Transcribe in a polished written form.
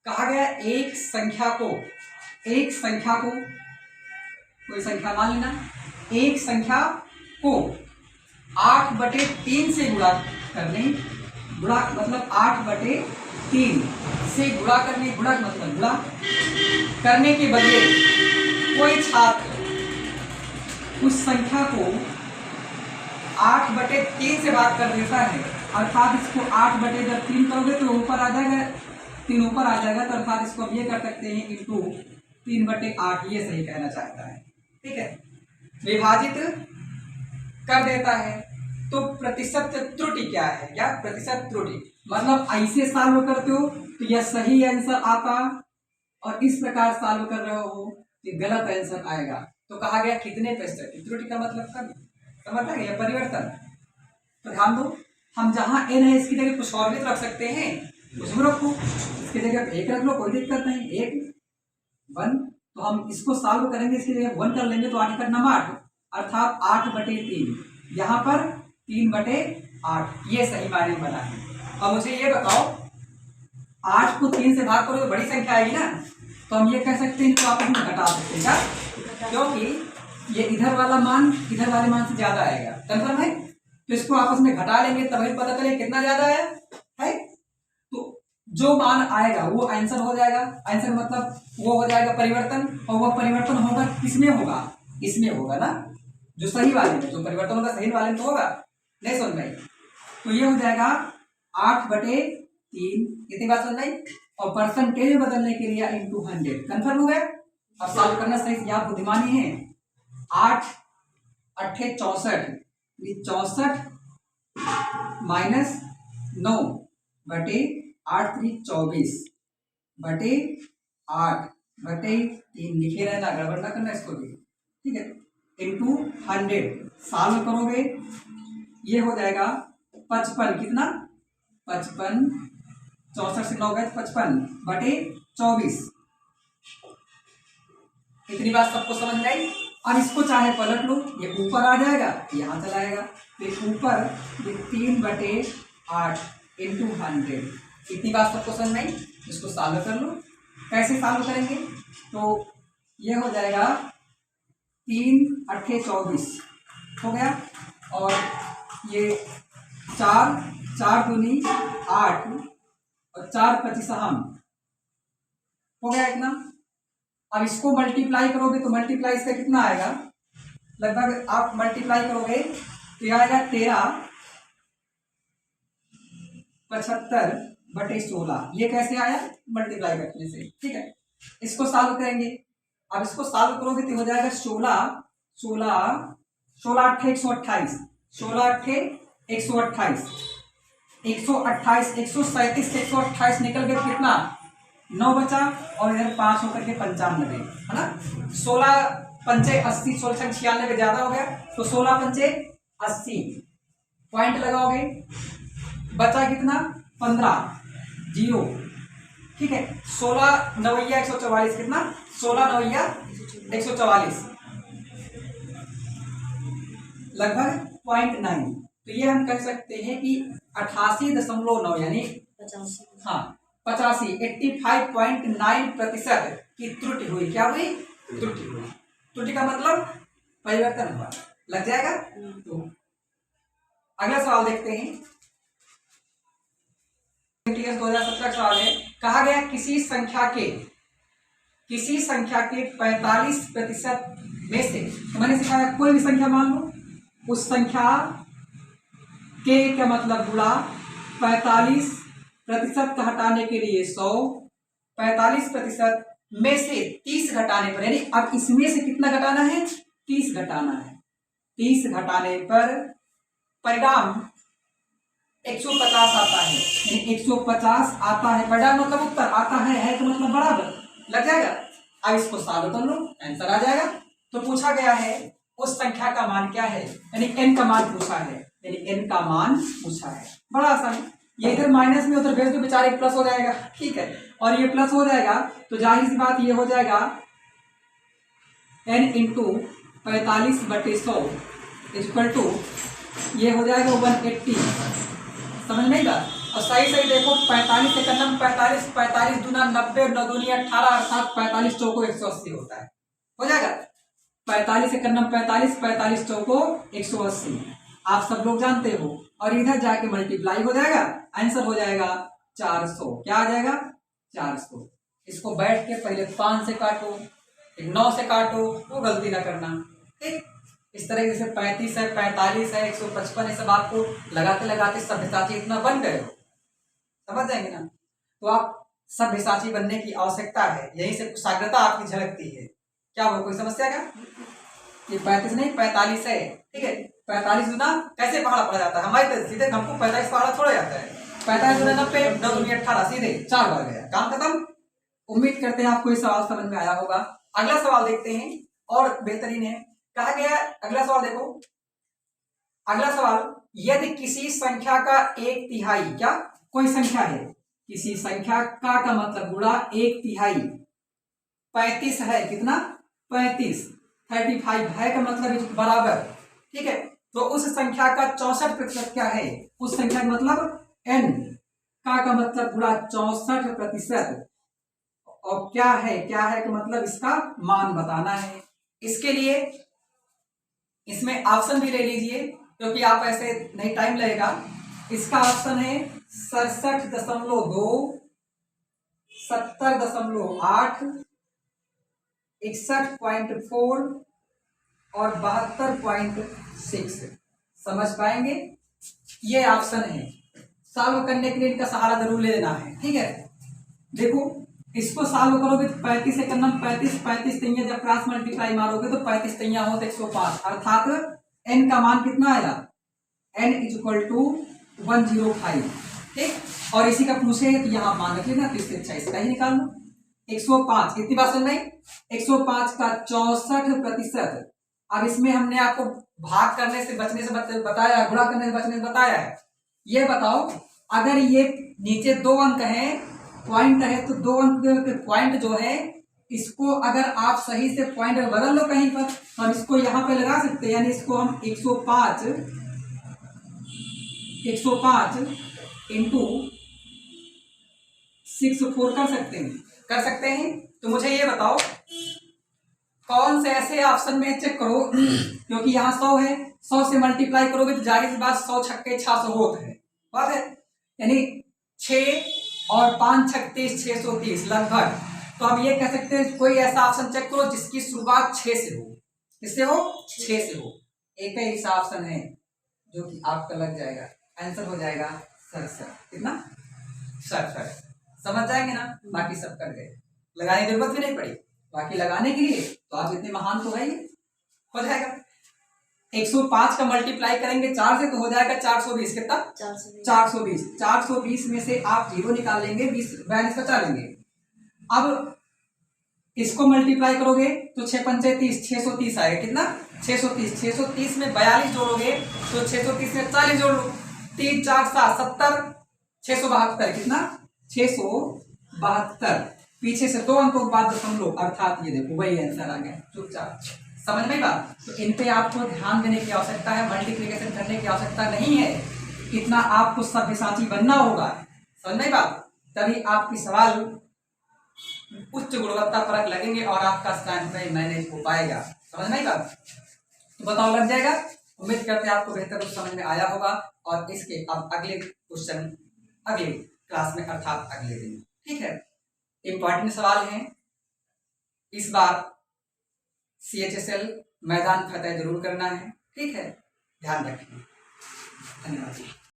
कहा गया एक संख्या को कोई संख्या मान लेना, एक संख्या को 8/3 से गुणा करने, गुणा मतलब 8/3 से गुणा करने, गुणा मतलब गुणा करने के बदले कोई छात्र उस संख्या को 8/3 से भाग कर देता है, अर्थात इसको 8/3 करोगे तो ऊपर आ जाएगा, 3 ऊपर आ जाएगा, तो अर्थात इसको हम ये कर सकते हैं इंटू 3/8, ये सही कहना चाहता है। ठीक है, विभाजित कर देता है। तो प्रतिशत त्रुटि क्या है? क्या प्रतिशत त्रुटि मतलब ऐसे सॉल्व करते हो तो यह सही आंसर आता, और इस प्रकार सॉल्व कर रहे हो तो गलत आंसर आएगा। तो कहा गया कितने प्रतिशत की त्रुटि का मतलब कब समझ आ गया? परिवर्तन। तो ध्यान दो, हम जहां n है इसकी जगह कुछ और भी तो रख सकते हैं, उसमें रखो, इसकी जगह 1 रख लो, कोई दिक्कत नहीं, 1 तो हम इसको सॉल्व करेंगे, इसकी जगह 1 कर लेंगे तो 8 का नंबर 8, अर्थात 8/3, यहाँ पर 3/8, ये सही माने बना है। अब मुझे ये बताओ, 8 को 3 से भाग करो तो बड़ी संख्या आएगी ना, तो हम ये कह सकते हैं, तो आपस में घटा सकते हैं क्या? क्योंकि ये इधर वाला मान इधर वाले मान से ज्यादा आएगा, कंफर्म है? तो इसको आपस में घटा लेंगे तभी पता चले कितना ज्यादा आया है। तो जो मान आएगा वो आंसर हो जाएगा, आंसर मतलब वो हो जाएगा परिवर्तन, और वो परिवर्तन होगा किसमें होगा? इसमें होगा ना, जो सही वाले में, जो परिवर्तन होगा सही वाले में तो होगा, नहीं सुन रही? तो ये हो जाएगा 8/3, कितनी बात सुन रही? और परसेंटेज में बदलने के लिए इंटू 100, कंफर्म हो गया? अब सॉल्व करना सही, यहाँ बुद्धिमानी है। 8 8 64, 64 - 9 बटे 8 3 24 बटे 8/3 लिखे रहना, गड़बड़ ना करना इसको भी, ठीक है? इंटू 100 सॉल्व करोगे ये हो जाएगा 55, कितना? 55, 64 से 9 गए 55/24। इतनी बात सबको समझ में आई? अब इसको चाहे पलट लो, ये ऊपर आ जाएगा, यहाँ चला आएगा, फिर ऊपर ये 3/8 इंटू 100। इतनी बात सबको समझ में आई? इसको सॉल्व कर लो। कैसे सॉल्व करेंगे? तो ये हो जाएगा 3 8 24 हो गया, और ये 4 4 दूनी 8 और 4 25 हो गया इतना। अब इसको मल्टीप्लाई करोगे तो मल्टीप्लाई इसका कितना आएगा? लगभग आप मल्टीप्लाई करोगे तो यह आएगा 13 75/16। ये कैसे आया? मल्टीप्लाई करने से, ठीक है? इसको सॉल्व करेंगे। अब इसको सॉल्व करोगे तो हो जाएगा 16 16 16 8 128, 16 8 128, 128 137 128 निकल गया, कितना? 9 बचा, और इधर 5 होकर के 95 है ना। 16 पंचे 80, 16 96 ज्यादा हो गया, तो 16 पंचे 80 पॉइंट लगाओगे, बचा कितना? 15 0, ठीक है? 16 9 144, कितना? 16 9 144 लगभग 0.9। तो ये हम कह सकते हैं कि 88.9 यानी 85.9% की त्रुटि हुई। क्या हुई? त्रुटि हुई। त्रुटि का मतलब परिवर्तन हुआ, लग जाएगा। तो अगला सवाल देखते हैं, 2017 का सवाल है। कहा गया किसी संख्या के 45% में से, तो मैंने सिखाया कोई भी संख्या मान लो, उस संख्या के क्या मतलब गुणा 45% का हटाने के लिए 100, 45% में से 30 घटाने पर, यानी अब इसमें से कितना घटाना है? 30 घटाना है। 30 घटाने पर परिणाम 150 आता है, यानी 150 आता है। परिणाम मतलब उत्तर आता है तो मतलब बराबर, लग जाएगा। अब इसको सॉल्व कर लो, आंसर आ जाएगा। तो पूछा गया है उस संख्या का मान क्या है, यानी n का मान पूछा है, यानी n का मान पूछा है। बड़ा आसान, ये इधर माइनस में उधर भेज दो, बेचारे प्लस हो जाएगा, ठीक है? और ये प्लस हो जाएगा तो जाहिर सी बात ये हो जाएगा n इंटू 45/100 इक्वल टू ये हो जाएगा 180। समझ नहीं बात? और सही सही देखो, 45 से करना 45, 45 दूना 90, 9 दूनी 18, अर्थात 45 चौको 180 होता है। हो जाएगा 45 से करना 45, 45 चौको 180, आप सब लोग जानते हो। और इधर जाके मल्टीप्लाई हो जाएगा, आंसर हो जाएगा 400। क्या आ जाएगा? 400। इसको बैठ के पहले 5 से काटो, फिर 9 से काटो, वो गलती ना करना, ठीक। इस तरह जैसे 35 है, 45 है, 155 है, सब आपको लगाते लगाते सभ्यसाची इतना बन गए हो, समझ जाएंगे ना। तो आप सभ्यसाची बनने की आवश्यकता है, यहीं से कुशाग्रता आपकी झलकती है। क्या वो कोई समस्या क्या? ये 35 नहीं 45 है, ठीक है। 45 गुना कैसे पहाड़ा पड़ा जाता है हमारे तो सीधे, हमको 45 पहाड़ा छोड़ा जाता है। 45 गुना 90, 9 दूनी 18, सीधे 4 बार गया, काम खत्म। उम्मीद करते हैं आपको ये सवाल समझ में आया होगा। अगला सवाल देखते हैं, और बेहतरीन है। कहा गया अगला सवाल देखो, अगला सवाल, यदि किसी संख्या का 1/3, क्या कोई संख्या है, किसी संख्या का मतलब गुणा 1/3 35 है, कितना 35, 35 है का मतलब बराबर, ठीक है। तो उस संख्या का 64% क्या है, उस संख्या का मतलब n का मतलब गुणा 64%, और क्या है कि मतलब इसका मान बताना है। इसके लिए इसमें ऑप्शन भी ले लीजिए, क्योंकि आप ऐसे नहीं टाइम लगेगा। इसका ऑप्शन है 67.2, 70.8, 61.4 और 72.6। समझ पाएंगे? ये ऑप्शन है। सॉल्व करने के लिए इनका सहारा जरूर ले लेना है, ठीक है। देखो इसको सॉल्व करोगे तो 35 से करना 35, 35 तैया जब क्रॉस मल्टीप्लाई मारोगे तो 35 तैया हो तो 105, अर्थात n का मान कितना आएगा, n = 105, ठीक। और इसी का पूछे तो यहाँ मान रख लेना, तो इससे अच्छा इसका ही निकाल लो। 105 कितनी बात सुन रही, 105 का 64%। अब इसमें हमने आपको भाग करने से बचने से बताया, गुणा करने से बचने से बताया है। ये बताओ, अगर ये नीचे 2 अंक है, पॉइंट है, तो 2 अंक के पॉइंट जो है, इसको अगर आप सही से पॉइंट बदल लो कहीं पर, तो हम इसको यहाँ पे लगा सकते हैं। यानी इसको हम 105 इंटू 64 कर सकते हैं। तो मुझे ये बताओ कौन से ऐसे ऑप्शन में, चेक करो क्योंकि यहाँ 100 है, 100 से मल्टीप्लाई करोगे तो जाहिर सी बात 100 छक्के 600 होते हैं, बात है। यानी 6 और 5 छक्के 630 लगभग। तो हम ये कह सकते हैं कोई ऐसा ऑप्शन चेक करो जिसकी शुरुआत 6 से हो। किससे हो? 6 से हो। एक ही ऐसा ऑप्शन है जो कि आपका लग जाएगा, आंसर हो जाएगा 67। कितना? 67। समझ जाएंगे ना, बाकी सब कर गए, लगाने की जरूरत भी नहीं पड़ी। बाकी लगाने के लिए तो आप इतने महान तो है ही, हो जाएगा। 105 का मल्टीप्लाई करेंगे 4 से तो हो जाएगा 420। कितना? 420। 420 में से आप 0 निकाल लेंगे, 42 बचा लेंगे। अब इसको मल्टीप्लाई करोगे तो 6 पंचे 30, 630 आएगा। कितना? 630। 630 में 42 जोड़ोगे तो 630 में 40 जोड़ लो, 3 4 7 70, 672। कितना? 672। पीछे से 2 अंकों के बाद दशमलव, अर्थात ये देखो वही आंसर आ गया। चुपचाप समझ में बात। तो इन पे आपको ध्यान देने की आवश्यकता है, मल्टीप्लिकेशन करने की आवश्यकता नहीं है। इतना आपको सभ्यसाची बनना होगा, समझ में बात, तभी आपकी सवाल उच्च गुणवत्ता परक लगेंगे और आपका स्टैंड में मैनेज हो पाएगा। समझ में बात? तो बताओ लग जाएगा। उम्मीद करते हैं आपको बेहतर कुछ समझ में आया होगा। और इसके अब अगले क्वेश्चन अगले क्लास में, अर्थात अगले दिन, ठीक है। इंपॉर्टेंट सवाल है इस बार। CHSL मैदान फतेह जरूर करना है, ठीक है। ध्यान रखिए। धन्यवाद।